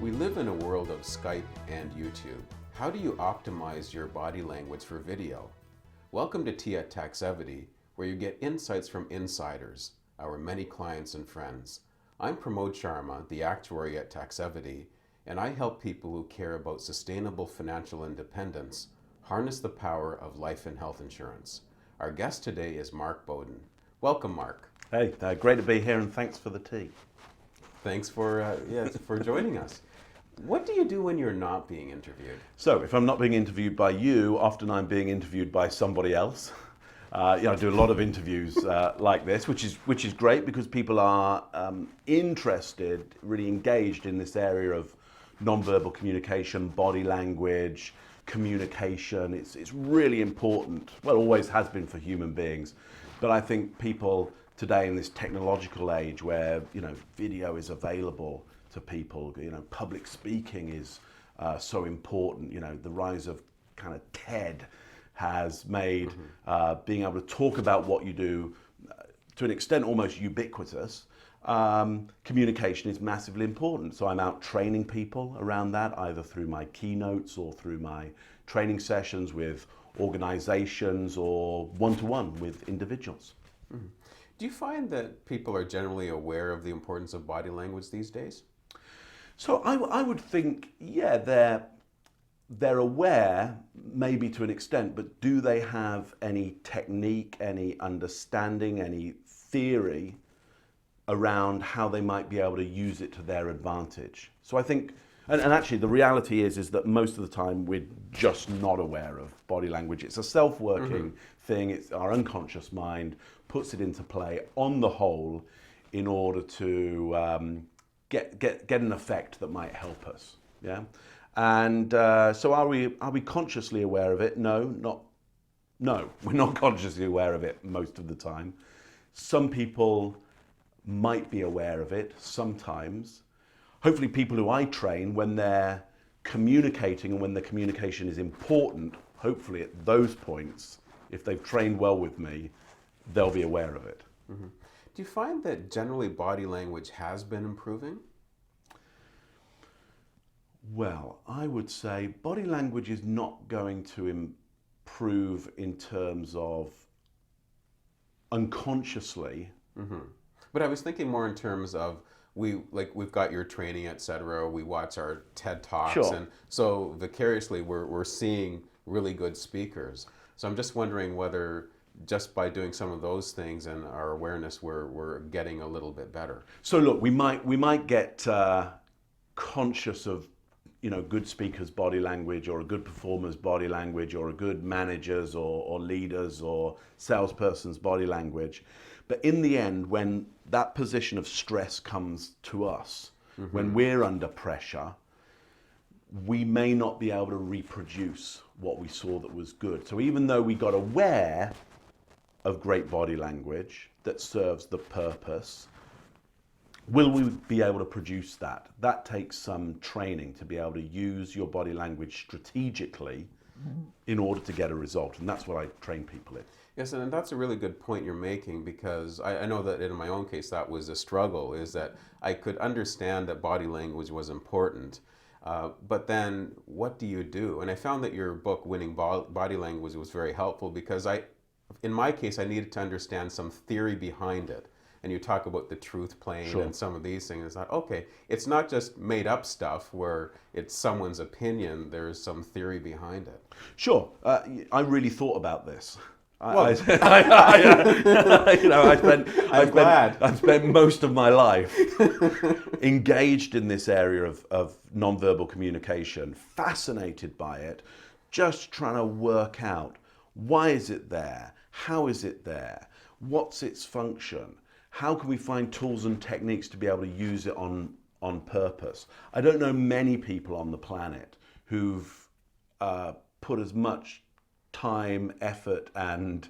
We live in a world of Skype and YouTube. How do you optimize your body language for video? Welcome to Tea at Taxevity, where you get insights from insiders, our many clients and friends. I'm Pramod Sharma, the actuary at Taxevity, and I help people who care about sustainable financial independence harness the power of life and health insurance. Our guest today is Mark Bowden. Welcome, Mark. Hey, great to be here, and thanks for the tea. Thanks for joining us. What do you do when you're not being interviewed? So, if I'm not being interviewed by you, often I'm being interviewed by somebody else. I do a lot of interviews like this, which is great because people are interested, really engaged in this area of nonverbal communication, body language, communication. It's really important. Well, always has been for human beings, but I think people today in this technological age where video is available to people, public speaking is so important. The rise of kind of TED has made being able to talk about what you do to an extent almost ubiquitous. Communication is massively important. So I'm out training people around that, either through my keynotes or through my training sessions with organizations or one-to-one with individuals. Mm-hmm. Do you find that people are generally aware of the importance of body language these days? So I would think, yeah, they're aware, maybe to an extent, but do they have any technique, any understanding, any theory around how they might be able to use it to their advantage? So I think, and actually the reality is that most of the time we're just not aware of body language. It's a self-working thing. It's our unconscious mind puts it into play on the whole in order to get an effect that might help us. Yeah. And so are we consciously aware of it? No, we're not consciously aware of it most of the time. Some people might be aware of it sometimes. Hopefully people who I train, when they're communicating and when the communication is important, hopefully at those points, if they've trained well with me, they'll be aware of it. Mm-hmm. Do you find that generally body language has been improving? Well, I would say body language is not going to improve in terms of unconsciously. Mm-hmm. But I was thinking more in terms of we've got your training, etc. We watch our TED Talks, sure. And so vicariously we're seeing really good speakers. So I'm just wondering whether just by doing some of those things and our awareness, we're getting a little bit better. So look, we might get conscious of good speakers' body language, or a good performer's body language, or a good manager's or leader's or salesperson's body language. But in the end, when that position of stress comes to us, when we're under pressure, we may not be able to reproduce what we saw that was good. So even though we got aware of great body language that serves the purpose, will we be able to produce that? That takes some training to be able to use your body language strategically in order to get a result. And that's what I train people in. Yes, and that's a really good point you're making, because I know that in my own case that was a struggle, is that I could understand that body language was important, but then what do you do? And I found that your book, Winning Body Language, was very helpful because in my case, I needed to understand some theory behind it. And you talk about the truth plane Sure. and some of these things. It's like, okay, it's not just made up stuff where it's someone's opinion, there's some theory behind it. Sure, I really thought about this. Well, I've spent most of my life engaged in this area of nonverbal communication, fascinated by it, just trying to work out, why is it there? How is it there? What's its function? How can we find tools and techniques to be able to use it on purpose? I don't know many people on the planet who've put as much time, effort, and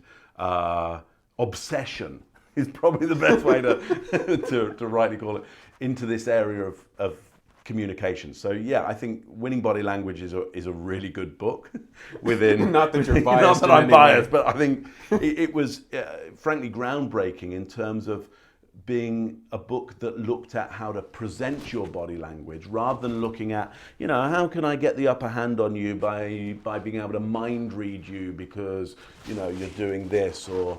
obsession is probably the best way to rightly call it, into this area of communication. So yeah, I think Winning Body Language is a really good book. Within not that you're biased, not that I'm biased, but I think it was frankly groundbreaking in terms of being a book that looked at how to present your body language rather than looking at, how can I get the upper hand on you by being able to mind read you because, you're doing this or...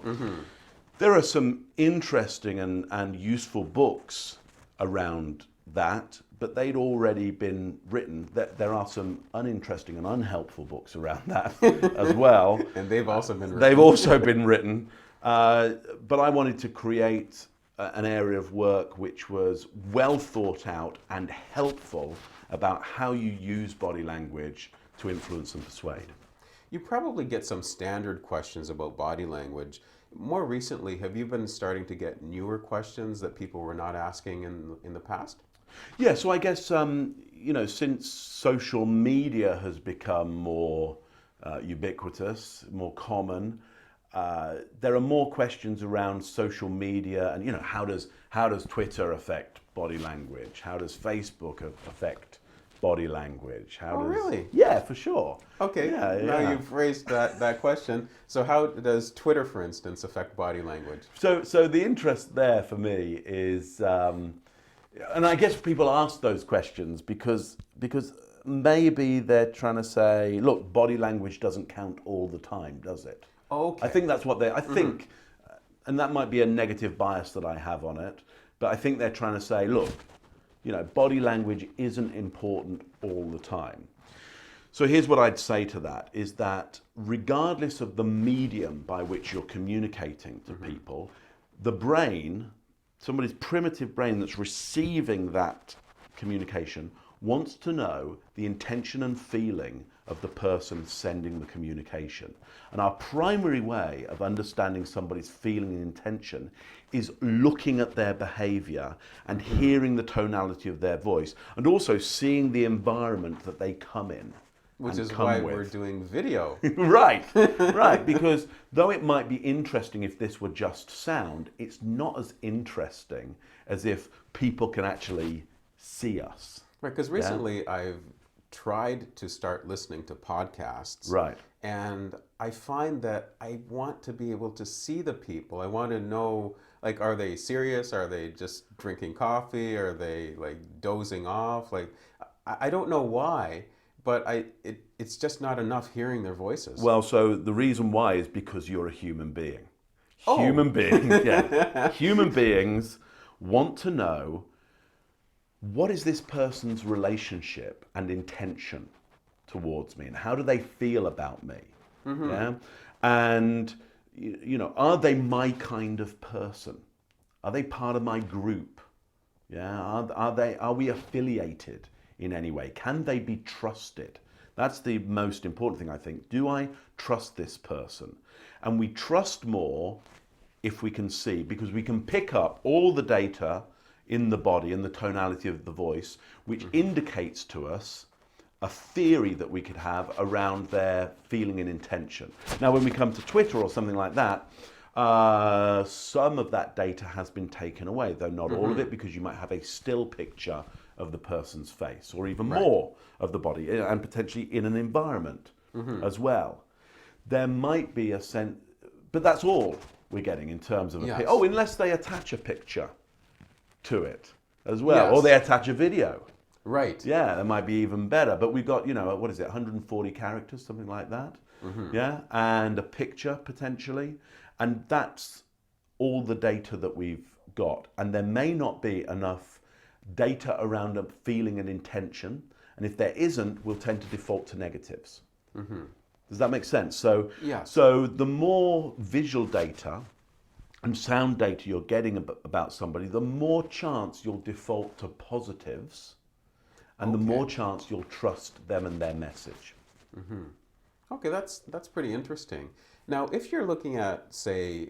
There are some interesting and useful books around that, but they'd already been written. There are some uninteresting and unhelpful books around that as well. And they've also been written. They've also been written. But I wanted to create an area of work which was well thought out and helpful about how you use body language to influence and persuade. You probably get some standard questions about body language. More recently, have you been starting to get newer questions that people were not asking in the past? Yeah, so I guess, since social media has become more ubiquitous, more common, there are more questions around social media and, how does Twitter affect body language? How does Facebook affect body language? Really? Yeah, for sure. Okay, now you've raised that question. So how does Twitter, for instance, affect body language? So the interest there for me is, and I guess people ask those questions because maybe they're trying to say, look, body language doesn't count all the time, does it? Okay. I think that's what I think, and that might be a negative bias that I have on it, but I think they're trying to say, look, body language isn't important all the time. So here's what I'd say to that, is that regardless of the medium by which you're communicating to people, the brain, somebody's primitive brain that's receiving that communication, wants to know the intention and feeling of the person sending the communication. And our primary way of understanding somebody's feeling and intention is looking at their behavior and hearing the tonality of their voice, and also seeing the environment that they come in. Which is why we're doing video. Right, because though it might be interesting if this were just sound, it's not as interesting as if people can actually see us. Right, because recently I've tried to start listening to podcasts. Right. And I find that I want to be able to see the people. I want to know, like, are they serious? Are they just drinking coffee? Are they, like, dozing off? Like, I don't know why, but it's just not enough hearing their voices. Well, so the reason why is because you're a human being. Oh. Human beings, yeah. Human beings want to know, what is this person's relationship and intention towards me, and how do they feel about me? Yeah, and are they my kind of person? Are they part of my group? Yeah, are we affiliated in any way? Can they be trusted? That's the most important thing, I think. Do I trust this person? And we trust more if we can see, because we can pick up all the data in the body and the tonality of the voice, which indicates to us a theory that we could have around their feeling and intention. Now, when we come to Twitter or something like that, some of that data has been taken away, though not all of it, because you might have a still picture of the person's face, or even more of the body, and potentially in an environment as well. There might be a sense, but that's all we're getting in terms of a unless they attach a picture to it as well, or they attach a video. Right. Yeah, that might be even better. But we've got, 140 characters, something like that. Yeah, and a picture potentially. And that's all the data that we've got. And there may not be enough data around a feeling and intention. And if there isn't, we'll tend to default to negatives. Does that make sense? So, so the more visual data and sound data you're getting about somebody, the more chance you'll default to positives, and the more chance you'll trust them and their message. Okay, that's pretty interesting. Now, if you're looking at, say,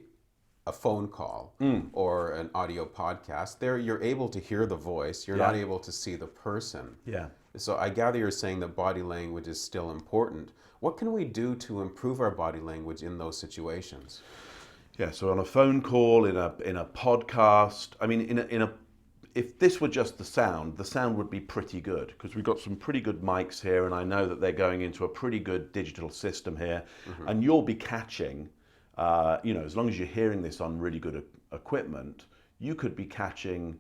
a phone call or an audio podcast, there you're able to hear the voice, you're not able to see the person. Yeah. So I gather you're saying that body language is still important. What can we do to improve our body language in those situations? Yeah, so on a phone call, in a podcast, I mean, if this were just the sound would be pretty good, because we've got some pretty good mics here, and I know that they're going into a pretty good digital system here, and you'll be catching, as long as you're hearing this on really good equipment, you could be catching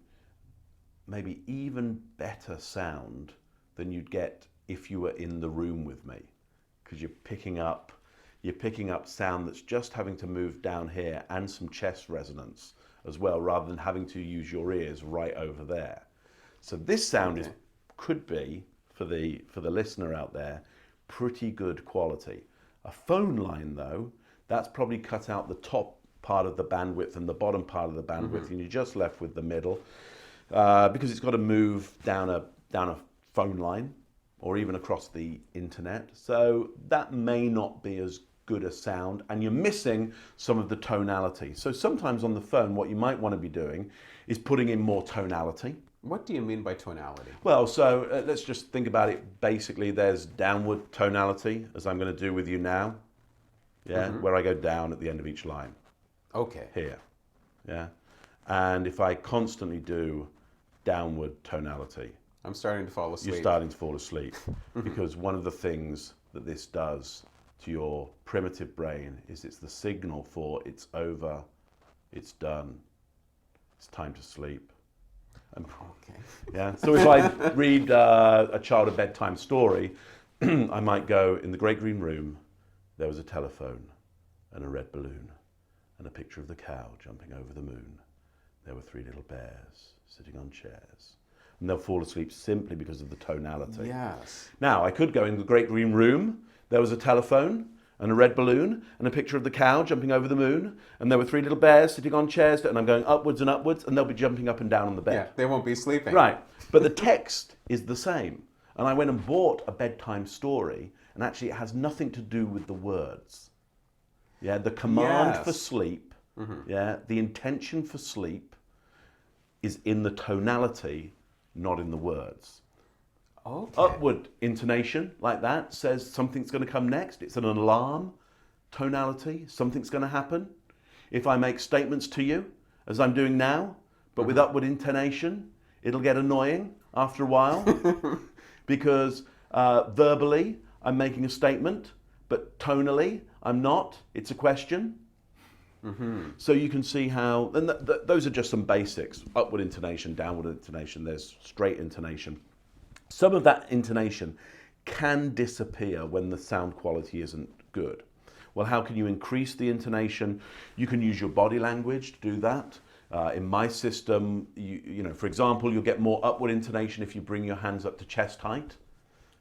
maybe even better sound than you'd get if you were in the room with me, because you're picking up sound that's just having to move down here and some chest resonance as well, rather than having to use your ears right over there. So this sound could be, for the listener out there, pretty good quality. A phone line though, that's probably cut out the top part of the bandwidth and the bottom part of the bandwidth, and you're just left with the middle, because it's got to move down a phone line or even across the internet. So that may not be as good a sound, and you're missing some of the tonality. So sometimes on the phone, what you might want to be doing is putting in more tonality. What do you mean by tonality? Well, so let's just think about it. Basically, there's downward tonality, as I'm going to do with you now, where I go down at the end of each line. Okay. Here, and if I constantly do downward tonality, I'm starting to fall asleep. you're starting to fall asleep, because one of the things that this does to your primitive brain is it's the signal for it's over, it's done, it's time to sleep. So if I read a child a bedtime story, I might go, in the great green room, there was a telephone and a red balloon and a picture of the cow jumping over the moon. There were 3 little bears sitting on chairs. And they'll fall asleep simply because of the tonality. Yes. Now, I could go, in the great green room, there was a telephone and a red balloon and a picture of the cow jumping over the moon, and there were 3 little bears sitting on chairs, and I'm going upwards and upwards, and they'll be jumping up and down on the bed. Yeah, they won't be sleeping. Right, but the text is the same. And I went and bought a bedtime story, and actually it has nothing to do with the words. The command for sleep, the intention for sleep is in the tonality, not in the words. Okay. Upward intonation, like that, says something's going to come next. It's an alarm tonality, something's going to happen. If I make statements to you, as I'm doing now, but with upward intonation, it'll get annoying after a while, because verbally I'm making a statement, but tonally I'm not. It's a question. So you can see how, and those are just some basics. Upward intonation, downward intonation, there's straight intonation. Some of that intonation can disappear when the sound quality isn't good. Well, how can you increase the intonation? You can use your body language to do that. In my system, you know, for example, you'll get more upward intonation if you bring your hands up to chest height.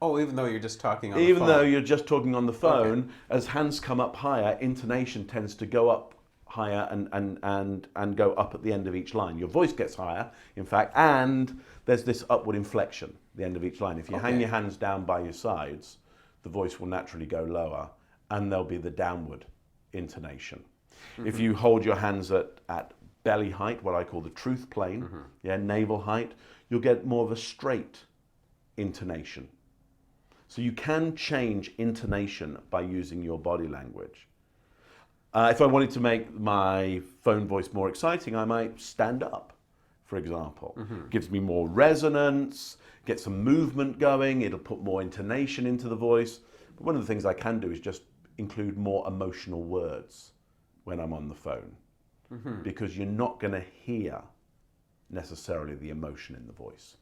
Oh, even though you're just talking on the phone? Even though you're just talking on the phone, as hands come up higher, intonation tends to go up higher and go up at the end of each line. Your voice gets higher, in fact, and there's this upward inflection at the end of each line. If you hang your hands down by your sides, the voice will naturally go lower, and there'll be the downward intonation. If you hold your hands at belly height, what I call the truth plane, navel height, you'll get more of a straight intonation. So you can change intonation by using your body language. If I wanted to make my phone voice more exciting, I might stand up, for example. Gives me more resonance, get some movement going, it'll put more intonation into the voice. But one of the things I can do is just include more emotional words when I'm on the phone, because you're not going to hear necessarily the emotion in the voice.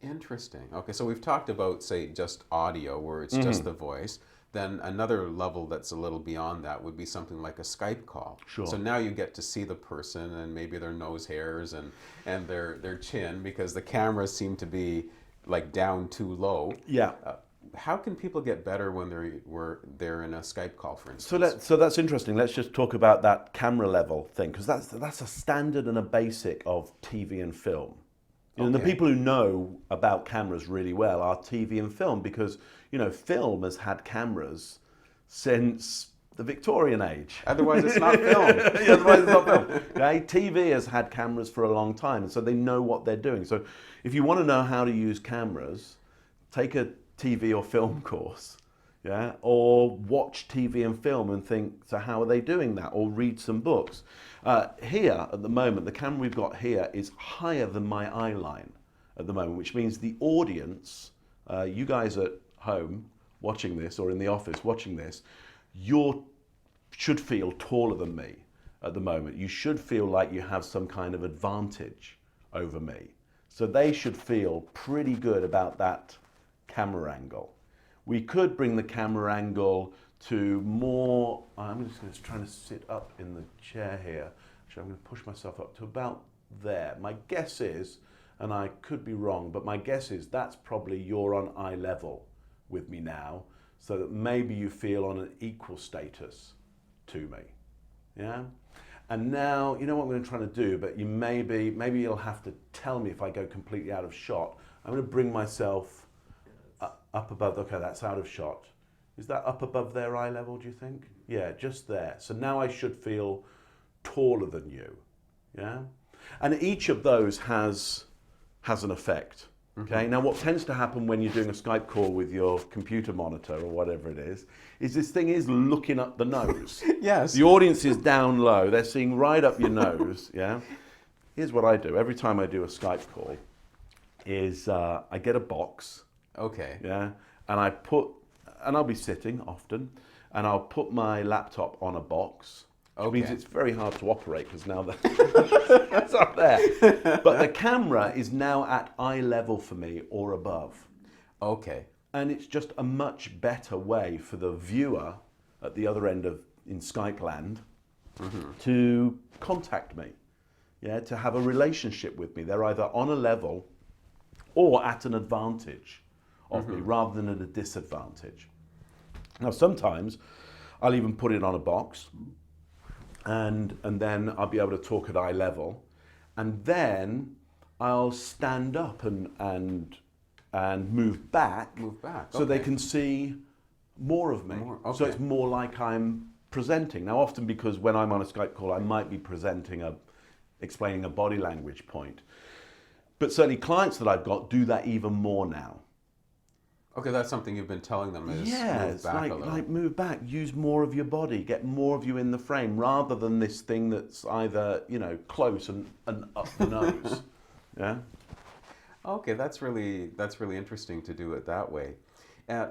Interesting. Okay, so we've talked about, say, just audio, where it's just the voice. Then another level that's a little beyond that would be something like a Skype call. Sure. So now you get to see the person and maybe their nose hairs and their chin, because the cameras seem to be like down too low. Yeah. How can people get better when they're in a Skype call, for instance? So that's interesting. Let's just talk about that camera level thing, because that's a standard and a basic of TV and film. And the people who know about cameras really well are TV and film, because, you know, film has had cameras since the Victorian age. Otherwise it's not film. Otherwise it's not film. Okay? TV has had cameras for a long time, and so they know what they're doing. So if you want to know how to use cameras, take a TV or film course, or watch TV and film and think, so how are they doing that? Or read some books. Here, at the moment, the camera we've got here is higher than my eye line at the moment, which means the audience, you guys at home watching this, or in the office watching this, you should feel taller than me. at the moment. You should feel like you have some kind of advantage over me. So they should feel pretty good about that camera angle. We could bring the camera angle to more, I'm just going to try to sit up in the chair here. Actually, I'm going to push myself up to about there. My guess is, and I could be wrong, but my guess is that's probably you're on eye level with me now, so that maybe you feel on an equal status to me. Yeah? And now, you know what I'm going to try to do, but you maybe you'll have to tell me if I go completely out of shot. I'm going to bring myself up above, okay, that's out of shot. Is that up above their eye level, do you think? Yeah, just there. So now I should feel taller than you, yeah? And each of those has an effect. Okay, now what tends to happen when you're doing a Skype call with your computer monitor or whatever it is this thing is looking up the nose. Yes. The audience is down low, they're seeing right up your nose, yeah? Here's what I do, every time I do a Skype call, is I get a box, Okay. yeah, and I'll be sitting often, and I'll put my laptop on a box, which means it's very hard to operate because now that's up there. But the camera is now at eye level for me or above. Okay. And it's just a much better way for the viewer at the other end in Skype land to contact me, yeah, to have a relationship with me. They're either on a level or at an advantage of me rather than at a disadvantage. Now sometimes I'll even put it on a box, and then I'll be able to talk at eye level, and then I'll stand up and move back. So they can see more of me. So it's more like I'm presenting. Now often, because when I'm on a Skype call, I might be explaining a body language point. But certainly clients that I've got do that even more now. Okay, that's something you've been telling them is move back a little. Like move back, use more of your body, get more of you in the frame, rather than this thing that's either, you know, close and up the nose. Yeah. Okay, that's really interesting to do it that way.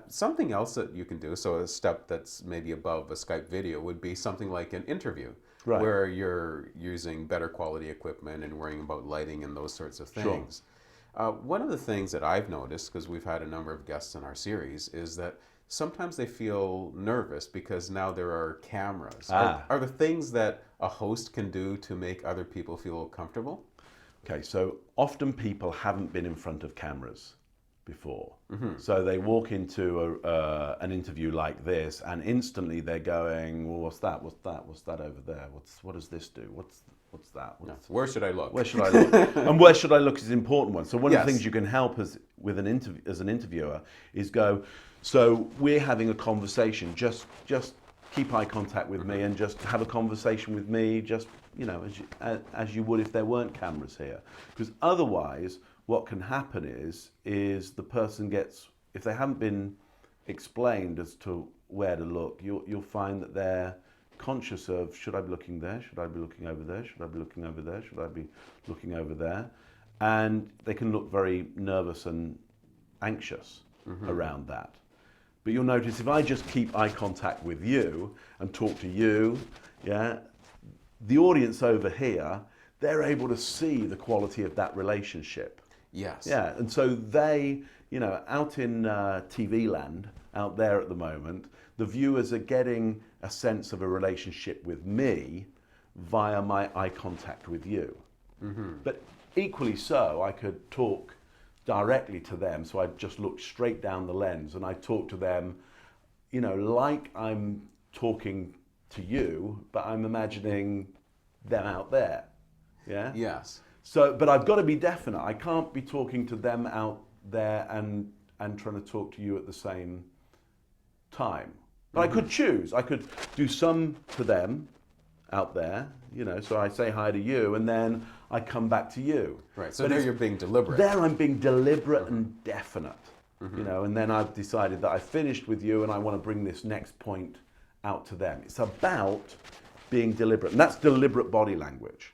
Something else that you can do, so a step that's maybe above a Skype video, would be something like an interview, where you're using better quality equipment and worrying about lighting and those sorts of things. Sure. One of the things that I've noticed, because we've had a number of guests in our series, is that sometimes they feel nervous because now there are cameras. Are there things that a host can do to make other people feel comfortable? Okay, so often people haven't been in front of cameras before. So they walk into an interview like this and instantly they're going, well, what's that? What's that? What's that over there? What does this do? What's that? Where should I look? Where should I look? And where should I look is an important one. So one of the things you can help as an interviewer is go, so we're having a conversation, just keep eye contact with me and just have a conversation with me, just, you know, as you would if there weren't cameras here. Because otherwise, what can happen is the person gets, if they haven't been explained as to where to look, you'll find that they're conscious of, should I be looking there? Should I be looking over there? Should I be looking over there? Should I be looking over there? And they can look very nervous and anxious around that. But you'll notice if I just keep eye contact with you and talk to you, yeah, the audience over here, they're able to see the quality of that relationship. Yes. Yeah, and so they, you know, out in TV land, out there at the moment, the viewers are getting a sense of a relationship with me via my eye contact with you. But equally so, I could talk directly to them, so I just look straight down the lens and I talk to them, you know, like I'm talking to you, but I'm imagining them out there. Yeah? Yes. So, but I've got to be definite. I can't be talking to them out there and trying to talk to you at the same time. But I could choose. I could do some to them out there, you know, so I say hi to you and then I come back to you. Right, so there you're being deliberate. There I'm being deliberate and definite, you know, and then I've decided that I've finished with you and I want to bring this next point out to them. It's about being deliberate, and that's deliberate body language.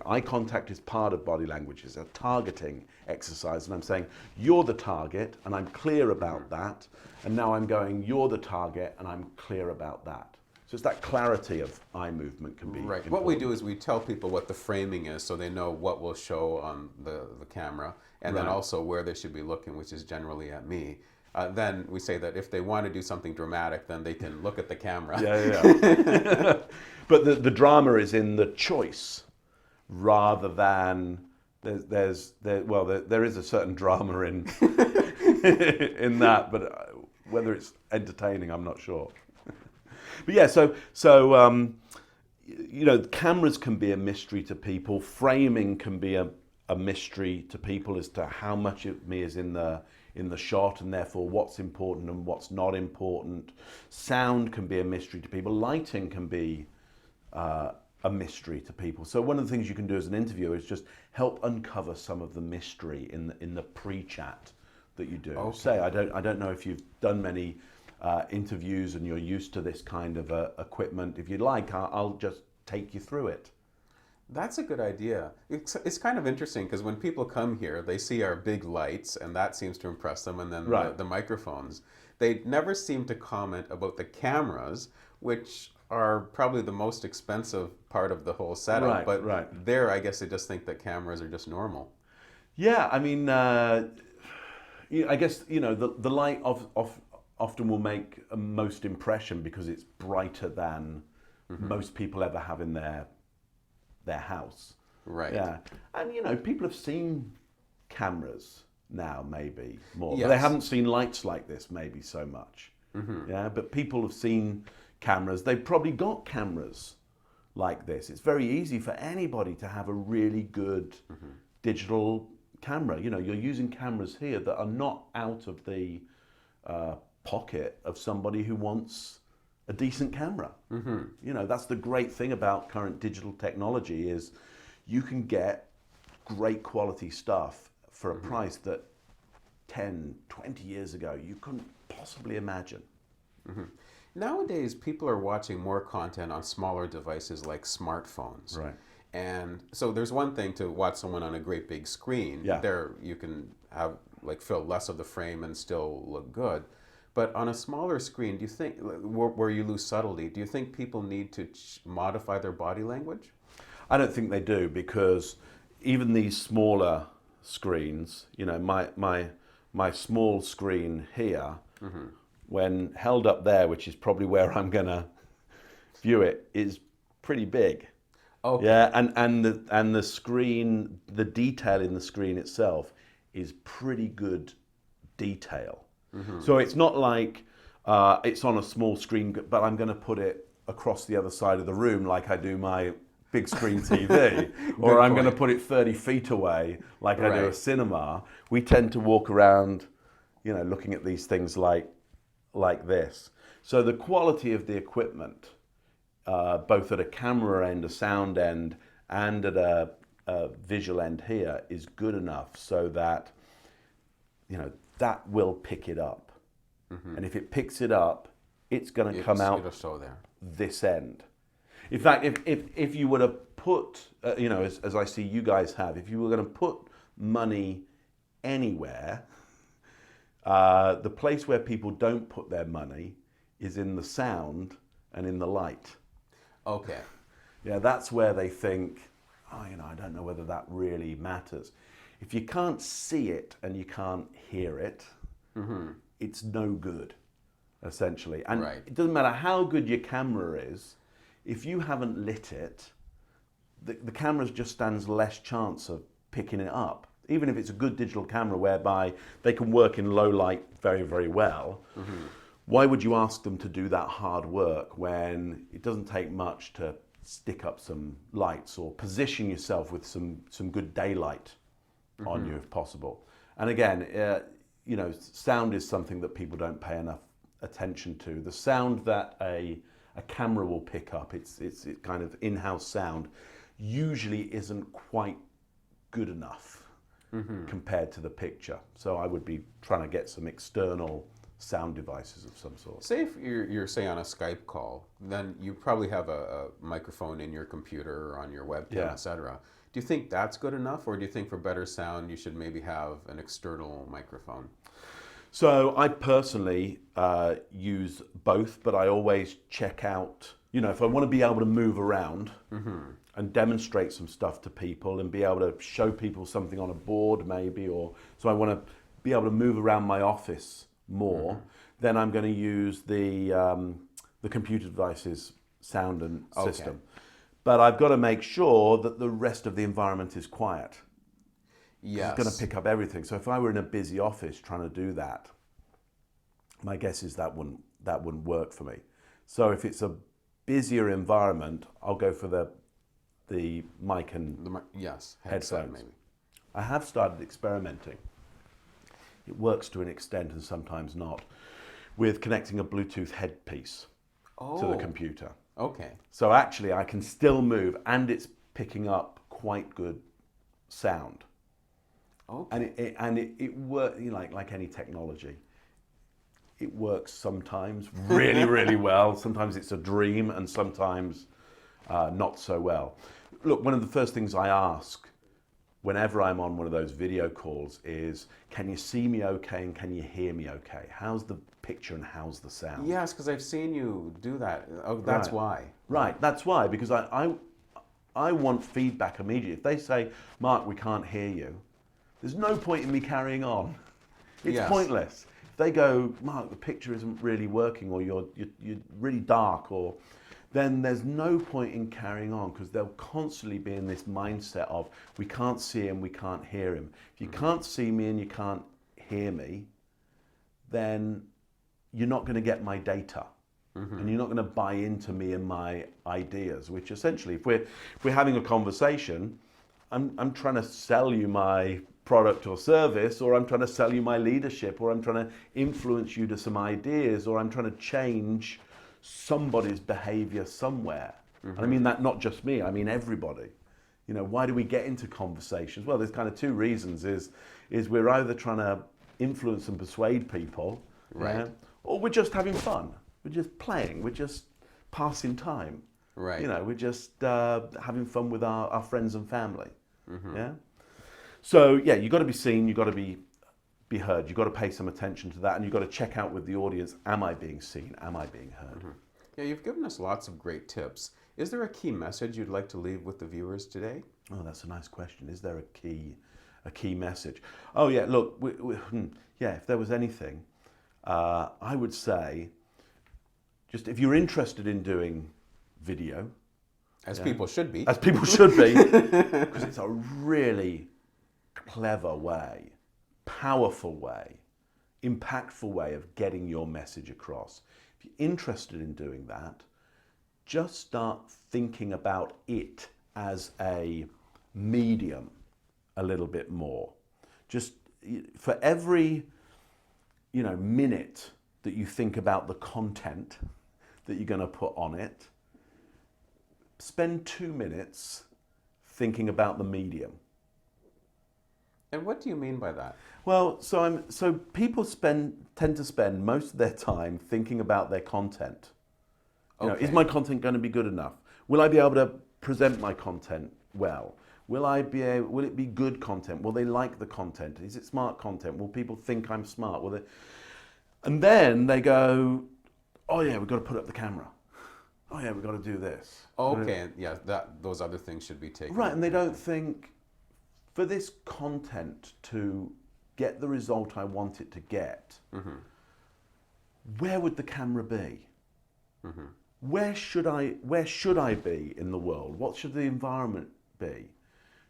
Eye contact is part of body language. It's a targeting exercise, and I'm saying, you're the target, and I'm clear about that, and now I'm going, you're the target, and I'm clear about that. So it's that clarity of eye movement can be Right. important. What we do is we tell people what the framing is so they know what will show on the camera, and then Right. also where they should be looking, which is generally at me. Then we say that if they want to do something dramatic, then they can look at the camera. Yeah. But the drama is in the choice rather than there is a certain drama in in that, but whether it's entertaining, I'm not sure. But yeah, so you know, cameras can be a mystery to people. Framing can be a mystery to people as to how much of me is in the shot, and therefore what's important and what's not important. Sound can be a mystery to people. Lighting can be a mystery to people. So one of the things you can do as an interviewer is just help uncover some of the mystery in the pre-chat that you do. Okay. Say, I don't know if you've done many interviews and you're used to this kind of equipment. If you'd like, I'll just take you through it. That's a good idea. It's kind of interesting because when people come here, they see our big lights, and that seems to impress them, and then Right. the microphones. They never seem to comment about the cameras, which are probably the most expensive part of the whole setup. Right, but right. there, I guess they just think that cameras are just normal. Yeah, I mean, I guess, you know, the light often will make a most impression because it's brighter than most people ever have in their house. Right. Yeah, and you know, people have seen cameras now, maybe more. Yes. But they haven't seen lights like this, maybe so much. Yeah, but people have seen cameras. They've probably got cameras like this. It's very easy for anybody to have a really good digital camera. You know, you're using cameras here that are not out of the pocket of somebody who wants a decent camera. You know, that's the great thing about current digital technology is you can get great quality stuff for a price that 10, 20 years ago you couldn't possibly imagine. Nowadays, people are watching more content on smaller devices like smartphones. Right. And so there's one thing to watch someone on a great big screen. Yeah. There you can have fill less of the frame and still look good. But on a smaller screen, do you think, where you lose subtlety, do you think people need to modify their body language? I don't think they do, because even these smaller screens, you know, my small screen here, when held up there, which is probably where I'm gonna view it, is pretty big. Okay. Yeah, and the screen, the detail in the screen itself is pretty good detail. So it's not like it's on a small screen, but I'm going to put it across the other side of the room like I do my big screen TV, or I'm going to put it 30 feet away like I do a cinema. We tend to walk around, you know, looking at these things like this. So the quality of the equipment, both at a camera end, a sound end, and at a visual end here, is good enough so that, you know, that will pick it up. And if it picks it up, it's going to come out this end. In fact, if you were to put, you know, as I see you guys have, if you were going to put money anywhere, the place where people don't put their money is in the sound and in the light. Okay. Yeah, that's where they think, oh, you know, I don't know whether that really matters. If you can't see it and you can't hear it, it's no good, essentially. And it doesn't matter how good your camera is, if you haven't lit it, the camera just stands less chance of picking it up. Even if it's a good digital camera whereby they can work in low light very, very well, why would you ask them to do that hard work when it doesn't take much to stick up some lights or position yourself with some good daylight on you if possible? And again, you know, sound is something that people don't pay enough attention to. The sound that a camera will pick up, it's kind of in-house sound, usually isn't quite good enough compared to the picture. So I would be trying to get some external sound devices of some sort. Say if you're say on a Skype call, then you probably have a microphone in your computer or on your webcam, etc. Do you think that's good enough, or do you think for better sound you should maybe have an external microphone? So I personally use both, but I always check out You know, if I want to be able to move around and demonstrate some stuff to people and be able to show people something on a board maybe, or so I want to be able to move around my office more, then I'm going to use the computer devices sound and system. But I've got to make sure that the rest of the environment is quiet. Yes. It's going to pick up everything. So if I were in a busy office trying to do that, my guess is that wouldn't work for me. So if it's a busier environment, I'll go for the mic and headphones. Maybe. I have started experimenting. It works to an extent and sometimes not, with connecting a Bluetooth headpiece to the computer. Okay. So actually I can still move and it's picking up quite good sound. Okay. And it works, you know, like any technology. It works sometimes really, really well. Sometimes it's a dream and sometimes not so well. Look, one of the first things I ask whenever I'm on one of those video calls is, can you see me okay and can you hear me okay? How's the picture and how's the sound? Yes, because I've seen you do that. Oh, that's why. Right, that's why, because I want feedback immediately. If they say, Mark, we can't hear you, there's no point in me carrying on. It's pointless. If they go, Mark, the picture isn't really working, or you're really dark, or then there's no point in carrying on, because they'll constantly be in this mindset of, we can't see him, we can't hear him. If you can't see me and you can't hear me, then you're not going to get my data. And you're not going to buy into me and my ideas, which essentially, if we're having a conversation, I'm trying to sell you my product or service, or I'm trying to sell you my leadership, or I'm trying to influence you to some ideas, or I'm trying to change somebody's behavior somewhere. And I mean that not just me, I mean everybody. You know, why do we get into conversations? Well, there's kind of two reasons. Is we're either trying to influence and persuade people, right, or we're just having fun. We're just playing. We're just passing time. Right. You know, we're just having fun with our friends and family. Yeah. So yeah, you've got to be seen. You've got to be heard. You've got to pay some attention to that, and you've got to check out with the audience: am I being seen? Am I being heard? Yeah, you've given us lots of great tips. Is there a key message you'd like to leave with the viewers today? Oh, that's a nice question. Is there a key message? Oh yeah, look, yeah. If there was anything, I would say, just if you're interested in doing video, as people should be, because it's a really clever way, powerful way, impactful way of getting your message across. If you're interested in doing that, just start thinking about it as a medium a little bit more. Just for every, minute that you think about the content that you're going to put on it, spend 2 minutes thinking about the medium. And what do you mean by that? Well, so people tend to spend most of their time thinking about their content. You know, is my content going to be good enough? Will I be able to present my content well? Will it be good content? Will they like the content? Is it smart content? Will people think I'm smart? And then they go, oh yeah, we've got to put up the camera. Oh yeah, we've got to do this. Okay, yeah, those other things should be taken. Right, and they don't think, for this content to get the result I want it to get, where would the camera be? Where should I be in the world? What should the environment be?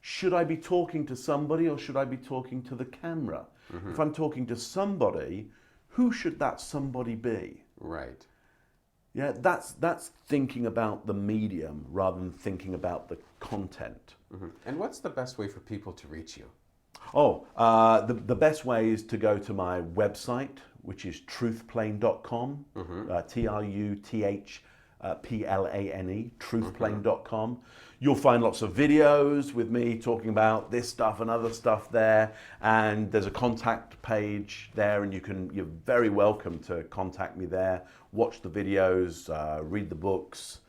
Should I be talking to somebody or should I be talking to the camera? If I'm talking to somebody, who should that somebody be? Right. Yeah, that's thinking about the medium rather than thinking about the content. And what's the best way for people to reach you? The best way is to go to my website, which is truthplane.com, TRUTHPLANE, truthplane.com. You'll find lots of videos with me talking about this stuff and other stuff there, and there's a contact page there, and you're very welcome to contact me there, watch the videos, read the books.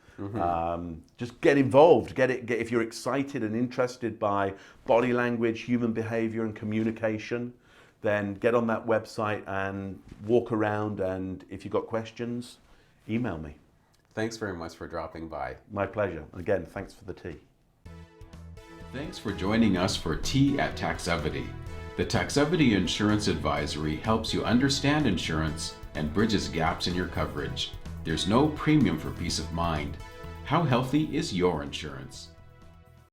Just get involved. If you're excited and interested by body language, human behavior, and communication, then get on that website and walk around. And if you've got questions, email me. Thanks very much for dropping by. My pleasure. Again, thanks for the tea. Thanks for joining us for Tea at Taxevity. The Taxevity Insurance Advisory helps you understand insurance and bridges gaps in your coverage. There's no premium for peace of mind. How healthy is your insurance?